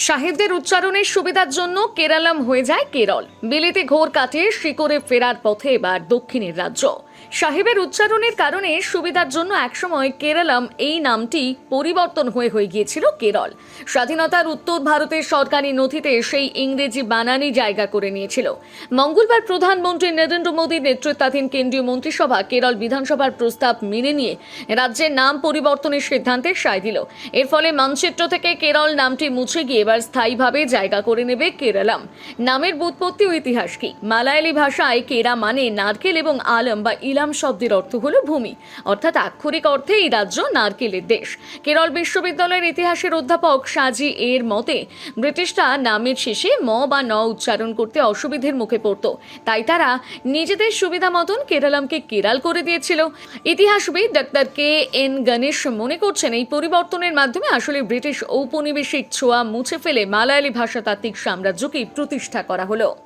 সাহেবদের উচ্চারণের সুবিধার জন্য কেরালাম হয়ে যায় কেরল। বিলেতে ঘোর কাটিয়ে শিকড়ে ফেরার পথে এবার দক্ষিণের রাজ্য। সাহেবের উচ্চারণের কারণে সুবিধার জন্য একসময় কেরালাম এই নামটি পরিবর্তন হয়ে গিয়েছিল কেরল। স্বাধীনতার উত্তর ভারতের সরকারি নথিতে সেই ইংরেজি বানানই জায়গা করে নিয়েছিল। মঙ্গলবার প্রধানমন্ত্রী নরেন্দ্র মোদীর নেতৃত্বাধীন কেন্দ্রীয় মন্ত্রিসভা কেরল বিধানসভার প্রস্তাব মেনে নিয়ে রাজ্যের নাম পরিবর্তনের সিদ্ধান্তে সায় দিল। এর ফলে মানচিত্র থেকে কেরল নামটি মুছে গিয়ে এবার স্থায়ীভাবে জায়গা করে নেবে কেরালাম। নামের ব্যুৎপত্তি ও ইতিহাস কি? মালায়ালি ভাষায় কেরা মানে নারকেল এবং আলম বা ইলাম শব্দের অর্থ হলো ভূমি, অর্থাৎ আক্ষরিক অর্থে এই রাজ্য নারকেলের দেশ। কেরল বিশ্ববিদ্যালয়ের ইতিহাসের অধ্যাপক সাজি এর মতে ব্রিটিশরা নামের শেষে ম বা ন উচ্চারণ করতে অসুবিধের মুখে পড়ত, তাই তারা নিজেদের সুবিধা মতন কেরালামকে কেরাল করে দিয়েছিল। ইতিহাসবিদ ডাক্তার কে এন গণেশ মনে করছেন এই পরিবর্তনের মাধ্যমে আসলে ব্রিটিশ ঔপনিবেশিক ছোঁয়া মুছে ফেলে মালায়ালি ভাষাতাত্ত্বিক সাম্রাজ্যকে প্রতিষ্ঠা করা হলো।